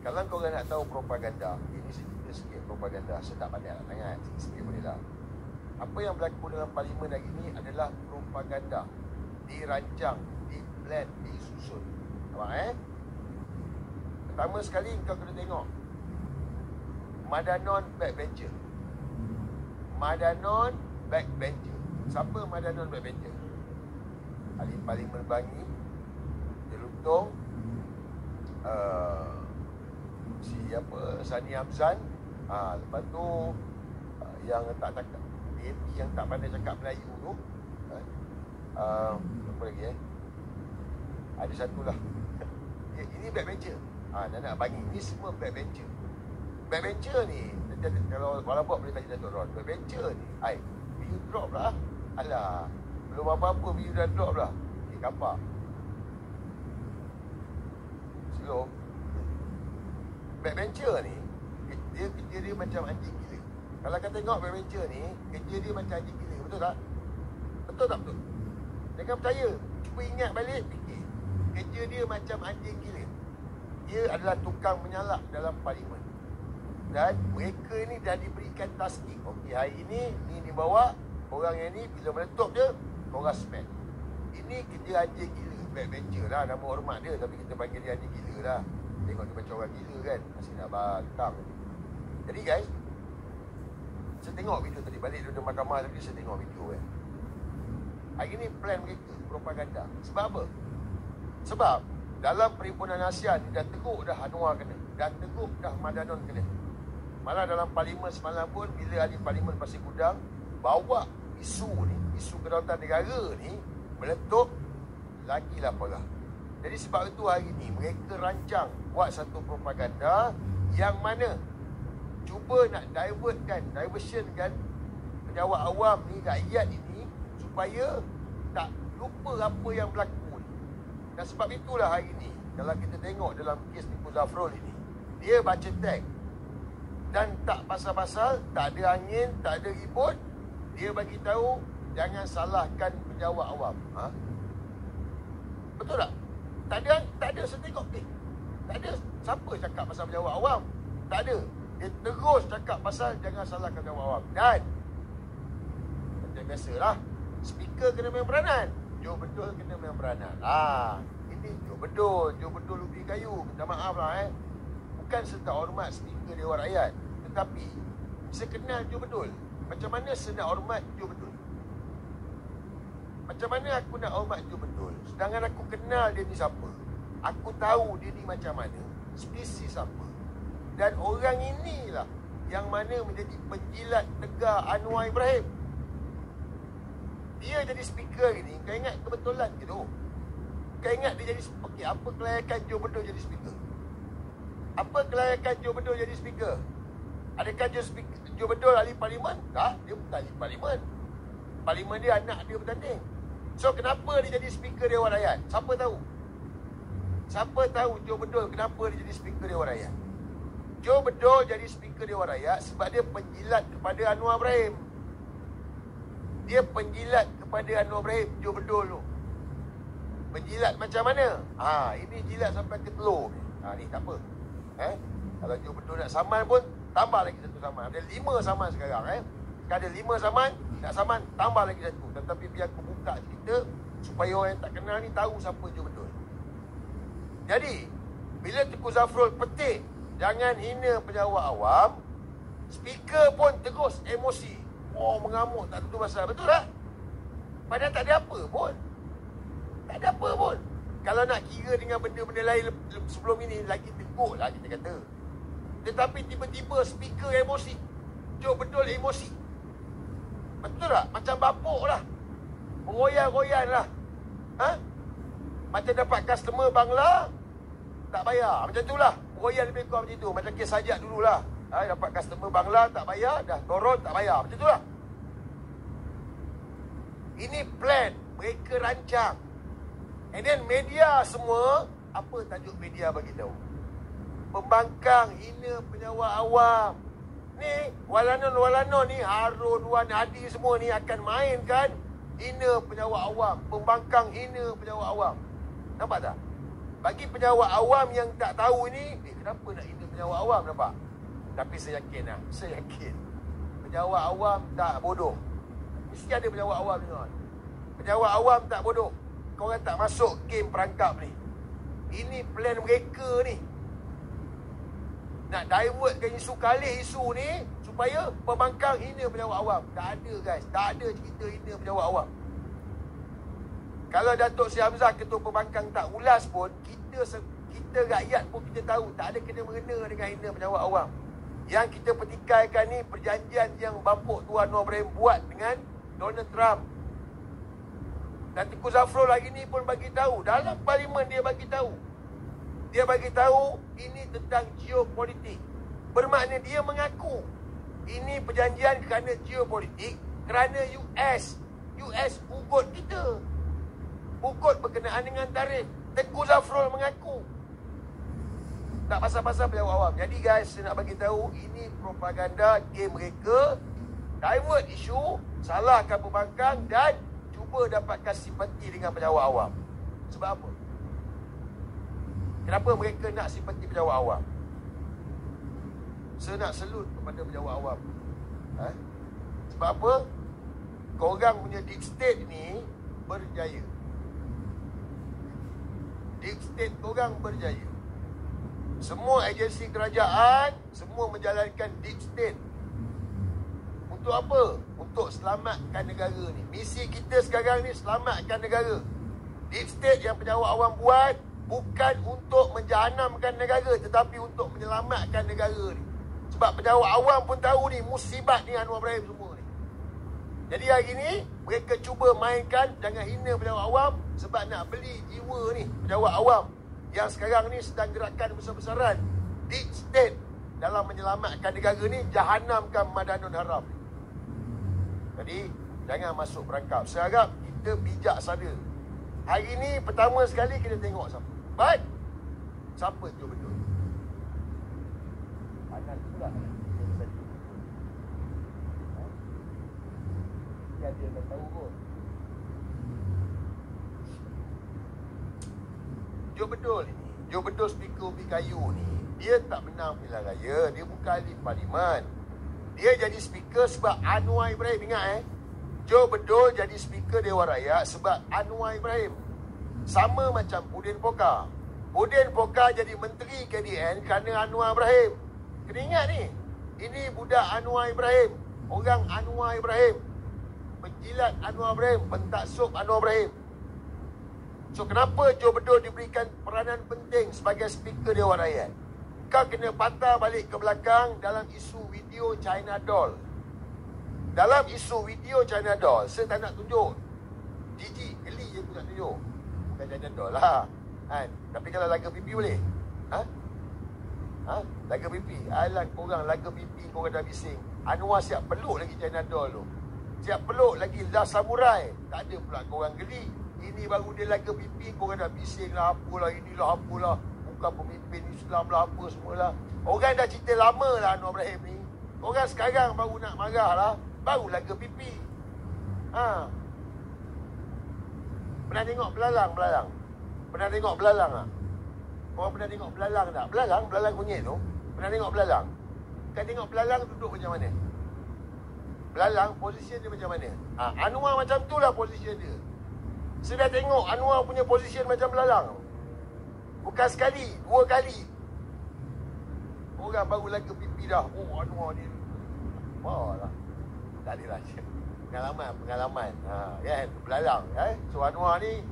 Kalau korang nak tahu propaganda, ini sikit propaganda. Saya tak pandai nak sangat, sikit boleh lah. Apa yang berlaku dalam parlimen hari ini adalah propaganda. Dirancang, di-plan, disusun. Nampak Pertama sekali kau kena tengok Madanon backbencher. Madanon backbencher. Siapa Madanon backbencher? Ahli Parlimen Bangi, Jelutong, Sani Hamzan, lepas tu yang tak cakap DAP, yang tak pandai cakap Melayu tu, apa lagi ada satu lah. Ini backbencher. Nak bagi ni semua backbencher. Backbencher ni, kalau walaupun boleh tanya Datuk Ron, backbencher ni, view drop lah. Alah, belum apa-apa view dah drop lah. Kapak. Slow. Backbencher ni, kerja dia macam anjing gila. Kalau kau tengok backbencher ni, kerja dia macam anjing gila. Betul tak? Betul tak betul? Jangan percaya. Cuba ingat balik, fikir. Kerja dia macam anjing gila. Dia adalah tukang menyalak dalam parlimen. Dan mereka ni dah diberikan tasking. Okey, hari ini, ni dibawa. Orang yang ni, bila meletup je, korang spend. Ini kerja anjing gila. Backbencher lah, nama hormat dia. Tapi kita panggil dia anjing gila lah. Tengok dia macam orang gila kan. Masih nak batang. Jadi guys, saya tengok video tadi. Balik daripada mahkamah tadi, saya tengok video kan. Hari ni plan mereka, propaganda. Sebab apa? Sebab dalam perhimpunan ASEAN dah teruk dah Anwar kena. Dah teruk dah Madanon kena. Malah dalam parlimen semalam pun, bila ahli parlimen Pasir Gudang bawa isu ni, isu kedaulatan negara ni meletup, lagilah parah. Jadi sebab itu hari ni mereka rancang buat satu propaganda yang mana cuba nak diversionkan pejabat awam ni, rakyat ini, supaya tak lupa apa yang berlaku. Dan sebab itulah hari ni, kalau kita tengok dalam kes Tengku Zafrul ini, dia baca teks dan tak pasal-pasal, tak ada angin, tak ada ribut. Dia bagi tahu jangan salahkan pejabat awam. Betul tak? Tak ada saya tengok tak ada siapa cakap pasal pejabat awam. Tak ada. Dia terus cakap pasal jangan salahkan pejabat awam. Dan macam biasalah, speaker kena main peranan. Joe Bedul kena main peranan. Ini Joe Bedul ubi kayu. Minta maaf lah Bukan serta hormat speaker Dewan Rakyat, tetapi saya kenal Joe Bedul. Macam mana saya nak hormat Joe Bedul? Macam mana aku nak hormat Joe Bedul? Sedangkan aku kenal dia ni siapa. Aku tahu dia ni macam mana, spesies apa. Dan orang inilah yang mana menjadi penjilat tegar Anwar Ibrahim. Dia jadi speaker ni, kau ingat kebetulan ke tu? Kau ingat dia jadi, okey, apa kelayakan Joe Bedul jadi speaker? Apa kelayakan Joe Bedul jadi speaker? Adakah Joe Bedul ahli parlimen? Tak, dia bukan ahli parlimen. Parlimen dia anak dia bertanding. So kenapa dia jadi speaker Dewan Rakyat? Siapa tahu? Siapa tahu Joe Bedul kenapa dia jadi speaker Dewan Rakyat? Joe Bedul jadi speaker Dewan Rakyat sebab dia penjilat kepada Anwar Ibrahim. Dia penjilat kepada Anwar Ibrahim, Joe Bedul tu. Penjilat macam mana? Ini jilat sampai ke telur. Ni tak apa. Kalau Joe Bedul nak saman pun, tambah lagi satu saman. Ada 5 saman sekarang. Sekarang ada 5 saman, nak saman, tambah lagi satu. Tetapi biar aku buka cerita, supaya orang yang tak kenal ni tahu siapa Joe Bedul. Jadi, bila Tengku Zafrul petik, jangan hina pejabat awam, speaker pun terus emosi. Mengamuk, tak tentu pasal. Betul tak? Padahal tak ada apa pun. Tak ada apa pun. Kalau nak kira dengan benda-benda lain sebelum ini, lagi teruk lah kita kata. Tetapi tiba-tiba speaker emosi. Joe Bedul emosi. Betul tak? Macam bapuk lah. Meroyan-royan lah. Macam dapat customer bangla, tak bayar. Macam tu lah. Meroyan lebih kurang macam tu. Macam kes sajak dululah. Dapat customer bangla, tak bayar. Dah turun, tak bayar. Macam tu lah. Ini plan. Mereka rancang. And then media semua, apa tajuk media bagi tahu? Pembangkang hina pejabat awam. Ni, walanon-walanon ni, Harun, Wan Hadi semua ni akan mainkan hina pejabat awam. Pembangkang hina pejabat awam. Nampak tak? Bagi penjawat awam yang tak tahu ni, kenapa nak hina penjawat awam, nampak? Tapi saya yakin penjawat awam tak bodoh. Mesti ada penjawat awam ni, tuan. Penjawat awam tak bodoh. Korang tak masuk game perangkap ni. Ini plan mereka ni. Nak divertkan isu kalih isu ni supaya pembangkang hina penjawat awam. Tak ada, guys. Tak ada cerita hina penjawat awam. Kalau Datuk Seri Hamzah, Ketua Pembangkang tak ulas pun, kita rakyat pun kita tahu tak ada kena-mengena dengan hina penjawat awam. Yang kita pertikaikan ni perjanjian yang bapuk Tuan Anwar Ibrahim buat dengan Donald Trump. Dan Tengku Zafrul hari ni pun bagi tahu, dalam parlimen dia bagi tahu. Dia bagi tahu ini tentang geopolitik. Bermakna dia mengaku ini perjanjian kerana geopolitik, kerana US ugut kita. Ugut berkenaan dengan tarif. Tengku Zafrul mengaku. Tak pasal-pasal penjawat awam. Jadi guys, saya nak bagi tahu ini propaganda game mereka, divert isu, salahkan pembangkang dan cuba dapatkan simpati dengan penjawat awam. Sebab apa? Kenapa mereka nak simpati penjawat awam? Saya nak selut kepada penjawat awam. Sebab apa? Korang punya deep state ni berjaya. Deep state korang berjaya. Semua agensi kerajaan, semua menjalankan deep state. Untuk apa? Untuk selamatkan negara ni. Misi kita sekarang ni selamatkan negara. Deep state yang penjawat awam buat bukan untuk menjahanamkan negara, tetapi untuk menyelamatkan negara ni. Sebab penjawat awam pun tahu ni musibat ni Anwar Ibrahim semua ni. Jadi hari ni mereka cuba mainkan, jangan hina penjawat awam sebab nak beli jiwa ni penjawat awam yang sekarang ni sedang gerakkan besar-besaran deep state dalam menyelamatkan negara ni, jahanamkan Madanun Haram. Jadi jangan masuk perangkap. Saya harap kita bijaksana. Hari ni pertama sekali kita tengok siapa. Baik. Siapa tu betul? Panas pula. Dia tak tahu pun. Jo betul ni. Jo betul speaker Ubi Kayu ni. Dia tak menang pilihan raya. Dia bukan ahli parlimen. Dia jadi speaker sebab Anwar Ibrahim. Ingat Jo betul jadi speaker Dewan Rakyat sebab Anwar Ibrahim. Sama macam Udin Poka. Udin Poka jadi menteri KDN kerana Anwar Ibrahim. Kena ingat ni. Ini budak Anwar Ibrahim. Orang Anwar Ibrahim. Penjilat Anwar Ibrahim. Pentaksub Anwar Ibrahim. So kenapa Jo Bedul diberikan peranan penting sebagai speaker Dewan Rakyat? Kau kena patah balik ke belakang dalam isu video China Doll. Dalam isu video China Doll, saya tak nak tunjuk Gigi, geli je aku nak tunjuk. Bukan China Doll lah Tapi kalau laga pipi boleh? Laga pipi. Alah korang laga pipi korang dah bising. Anwar siap peluk lagi China Doll tu. Siap peluk lagi Last Samurai. Tak ada pula korang geli. Ini baru dia laga pipi, korang dah bising lah, apalah, inilah, apalah. Bukan pemimpin Islam lah, apa semualah. Orang dah cerita lama lah Anwar Ibrahim ni. Orang sekarang baru nak marah lah, baru laga pipi. Pernah tengok belalang? Pernah tengok belalang tak? Korang pernah tengok belalang tak? Belalang kunyit tu. Pernah tengok belalang? Kan tengok belalang duduk macam mana? Belalang posisi dia macam mana? Anwar macam tu lah posisi dia. Saya dah tengok Anwar punya position macam belalang. Bukan sekali, 2 kali. Orang baru laga pipi dah. Oh, Anwar ni. Wah lah. Tak adalah. Pengalaman. Kan? Belalang. So, Anwar ni,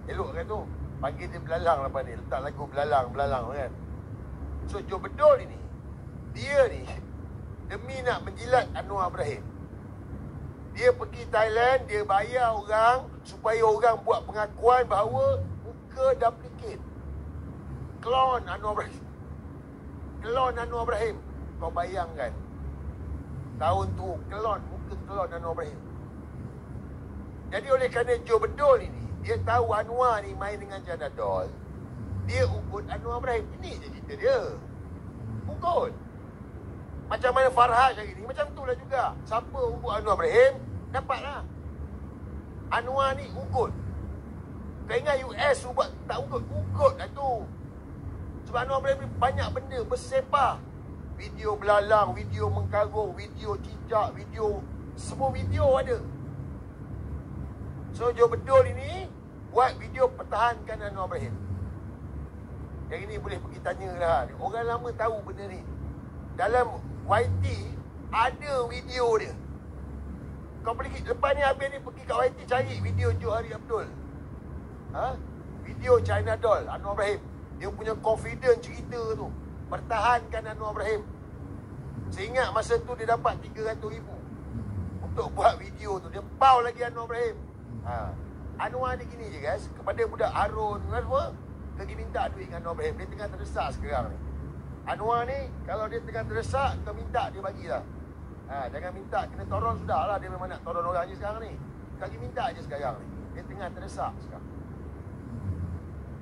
elok kan tu. Panggil dia belalang lepas ni. Letak lagu belalang kan. So, Jo Bedul ni. Dia ni, demi nak menjilat Anwar Ibrahim. Dia pergi Thailand, dia bayar orang supaya orang buat pengakuan bahawa muka duplicate. Klon Anwar Ibrahim. Kau bayangkan. Tahun tu, muka klon Anwar Ibrahim. Jadi oleh kerana Jo Bedul ini, dia tahu Anwar ni main dengan China Doll. Dia ugut Anwar Ibrahim. Ini je cerita dia. Ugut. Macam mana Farhad hari ni, macam tu lah juga. Siapa ugut Anwar Ibrahim, dapatlah. Anwar ni ugut. Kau ingat US tu buat tak ugut lah tu. Sebab Anwar Ibrahim ni banyak benda bersepah. Video belalang, video mengkarung, video cicak, video, semua video ada. So Joe Bedul ini buat video pertahankan Anwar Ibrahim. Yang ini boleh pergi tanya lah. Orang lama tahu benda ni. Dalam YT ada video dia. Kau pergi, lepas ni habis ni pergi kat YT cari video Johari Abdul. Video China Doll, Anwar Ibrahim. Dia punya confident cerita tu. Pertahankan Anwar Ibrahim. Saya ingat masa tu dia dapat 300,000 untuk buat video tu. Dia pau lagi Anwar Ibrahim. Anwar ni gini je guys. Kepada budak Harun semua, pergi minta duit dengan Anwar Ibrahim. Dia tengah terdesak sekarang ni. Anwar ni kalau dia tengah terdesak, kau minta dia bagilah. Jangan minta, kena tolong sudah lah. Dia memang nak tolong orang je sekarang ni. Kau pergi minta je sekarang ni. Dia tengah terdesak sekarang.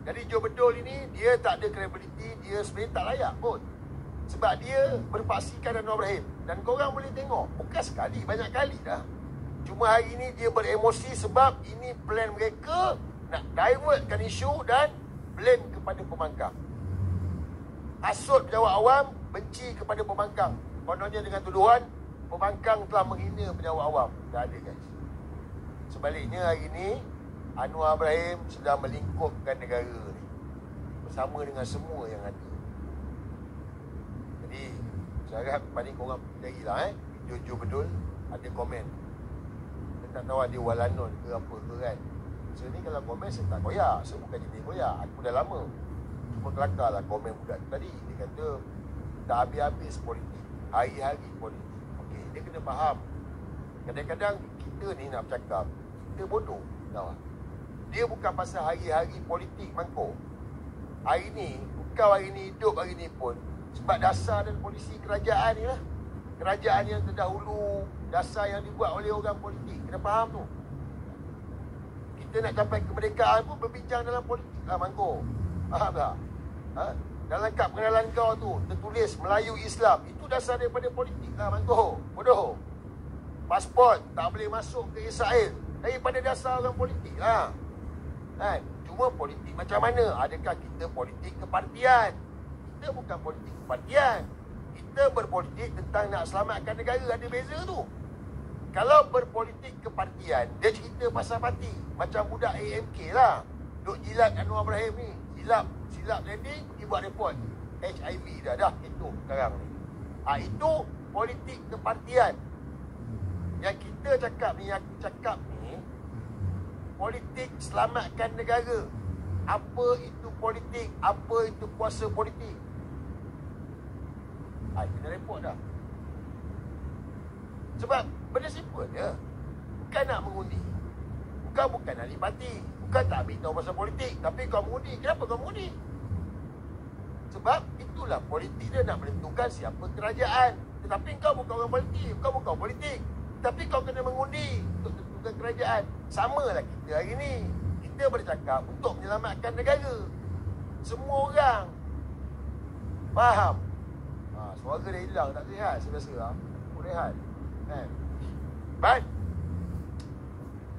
Jadi Joe Bedul ini, dia tak ada credibility. Dia sebenarnya tak layak pun. Sebab dia berpaksikan Anwar Ibrahim. Dan korang boleh tengok, bukan sekali, banyak kali dah. Cuma hari ini dia beremosi sebab ini plan mereka nak divertkan isu dan blame kepada pembangkang. Hasut pejabat awam, benci kepada pembangkang. Kononnya dengan tuduhan pembangkang telah menghina pejabat awam. Tak ada guys. Sebaliknya hari ini Anwar Ibrahim sedang melingkupkan negara ni bersama dengan semua yang ada. Jadi saya harap pada korang carilah video Joe Bedul ada komen. Saya tak tahu ada walanon ke apa ke kan. So ni kalau komen saya tak koyak. Saya bukan jenis koyak. Aku dah lama. Cuma kelakar lah komen budak tadi. Dia kata tak habis-habis politik. Hari-hari politik. Okey, dia kena faham. Kadang-kadang kita ni nak bercakap, kita bodoh. Tahu tak? Dia bukan pasal hari-hari politik mangkuk. Hari ni, bukan hari ni hidup hari ni pun. Sebab dasar dan polisi kerajaan ni lah. Kerajaan yang terdahulu, dasar yang dibuat oleh orang politik. Kena faham tu. Kita nak capai kemerdekaan pun berbincang dalam politik lah mangkuk. Faham tak? Dalam kad pengenalan kau tu tertulis Melayu Islam. Itu dasar daripada politik lah mangkuk. Bodoh. Pasport tak boleh masuk ke Israel. Daripada dasar orang politik lah. Kan? Cuma politik macam mana? Adakah kita politik kepartian? Kita bukan politik kepartian. Kita berpolitik tentang nak selamatkan negara. Ada beza tu. Kalau berpolitik kepartian, dia cerita pasal parti. Macam budak AMK lah. Duk jilat Anwar Ibrahim ni. Silap landing, pergi buat report. HIV dah itu sekarang ni. Itu politik kepartian. Yang kita cakap ni, yang aku cakap ni, politik selamatkan negara. Apa itu politik? Apa itu kuasa politik? Kena report dah. Sebab benda simple je. Bukan nak mengundi. Bukan nak lipati. Bukan tak ambil tahu pasal politik. Tapi kau mengundi. Kenapa kau mengundi? Sebab itulah politik dia nak menentukan siapa kerajaan. Tetapi kau bukan orang politik. Kau bukan orang politik. Tapi kau kena mengundi untuk tentukan kerajaan. Samalah kita hari ni. Kita bercakap untuk menyelamatkan negara. Semua orang faham. Suara dia hilang, tak rehat. Saya rasa aku rehat kan? But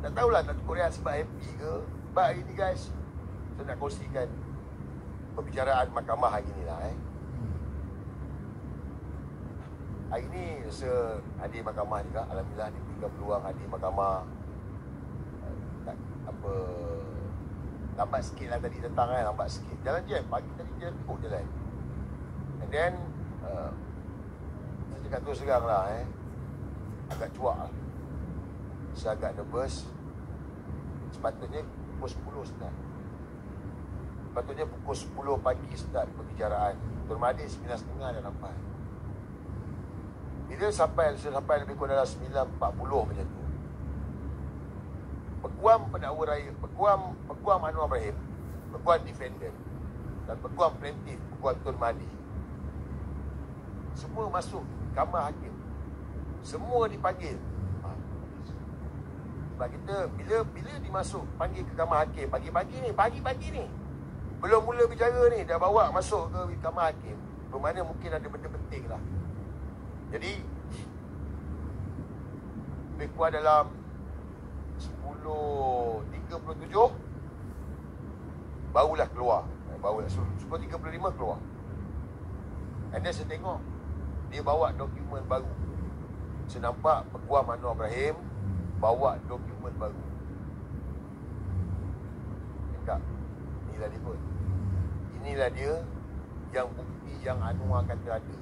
tak tahulah nak cukup rehat sebab happy ke. But hari ni guys, saya nak kongsikan perbicaraan mahkamah hari ni lah Hari ni rasa hadir mahkamah juga. Alhamdulillah diberikan peluang hadir mahkamah. Lambat sikit lah tadi datang lambat sikit. Jalan jam, pagi tadi jalan teruk jalan. And then saya cakap terus terang lah agak cuak lah. Saya agak nervous. Sepatutnya pukul 10 start. Sepatutnya pukul 10 pagi start perbicaraan. Tuan Mahathir 9.30 dah nampak. Bila sampai lebih kurang dalam 9.40 macam tu, Peguam pendakwa raya, Peguam Anwar Ibrahim, Peguam defendant dan Peguam plaintiff, Peguam Tun Mahathir, semua masuk kamar hakim. Semua dipanggil. Sebab kita bila dimasuk panggil ke kamar hakim pagi-pagi ni belum mula bicara ni dah bawa masuk ke kamar hakim. Bermakna mungkin ada benda penting lah. Jadi lebih kurang dalam 10.37 barulah keluar. Barulah 10.35 keluar. And then saya tengok dia bawa dokumen baru. Saya nampak Peguam Anwar Ibrahim bawa dokumen baru. Cakap, inilah dia pun. Inilah dia yang bukti yang Anwar kata ada.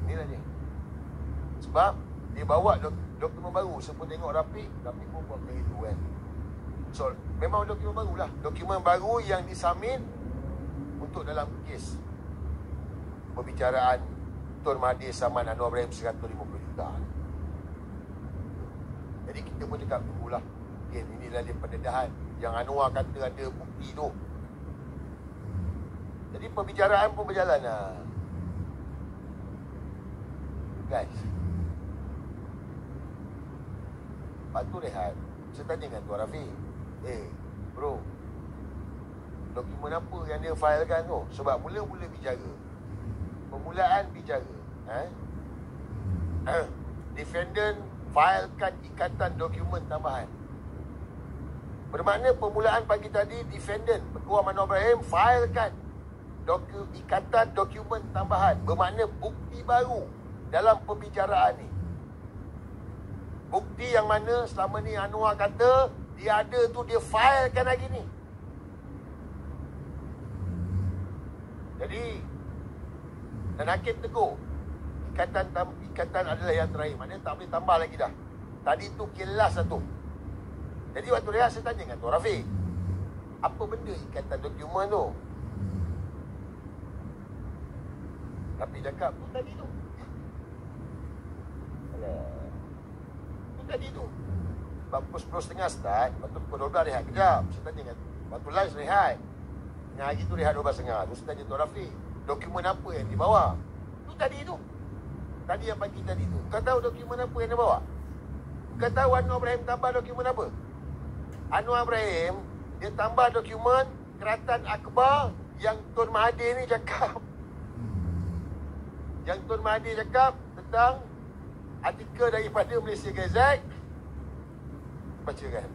Inilah dia. Sebab dia bawa dokumen baru. Saya pun tengok Rafiq pun buat macam itu kan. So, memang dokumen baru lah. Dokumen baru yang disubmit untuk dalam kes perbicaraan Tun Mahathir saman Anwar Ibrahim 150 juta. Jadi kita pun cakap, tunggulah. Okay, inilah dia pendedahan yang Anwar kata ada bukti tu. Jadi perbicaraan pun berjalan lah. Guys, lepas tu rehat. Saya tanya dengan Tuan Rafiq, bro, dokumen apa yang dia filekan tu? Sebab mula-mula bicara, permulaan bicara, defendant filekan ikatan dokumen tambahan. Bermakna permulaan pagi tadi defendant Peguam Anwar Ibrahim filekan ikatan dokumen tambahan. Bermakna bukti baru dalam perbicaraan ni. Bukti yang mana selama ni Anwar kata dia ada tu, dia filekan lagi ni. Jadi dan hakim tegur ikatan adalah yang terakhir. Maknanya tak boleh tambah lagi dah. Tadi tu kelas satu. Jadi waktu rehat saya tanya dengan Tuan Rafiq, apa benda ikatan dokumen tu? Rafiq cakap, tu tadi tu. Tu tadi tu. Pukul 10.30 start, lepas tu pukul 12 rehat kejap. Saya tanya dengan, waktu lunch rehat. Yang hari tu rehat 12.30. Terus saya tanya Tuan Rafiq, dokumen apa yang dibawa? Tu tadi tu. Tadi yang pagi tadi tu. Kau tahu dokumen apa yang dia bawa? Kau tahu Anwar Ibrahim tambah dokumen apa? Anwar Ibrahim, dia tambah dokumen Keratan Akbar yang Tun Mahathir ni cakap. Yang Tun Mahathir cakap tentang artikel daripada Malaysia Gazette. Baca kan?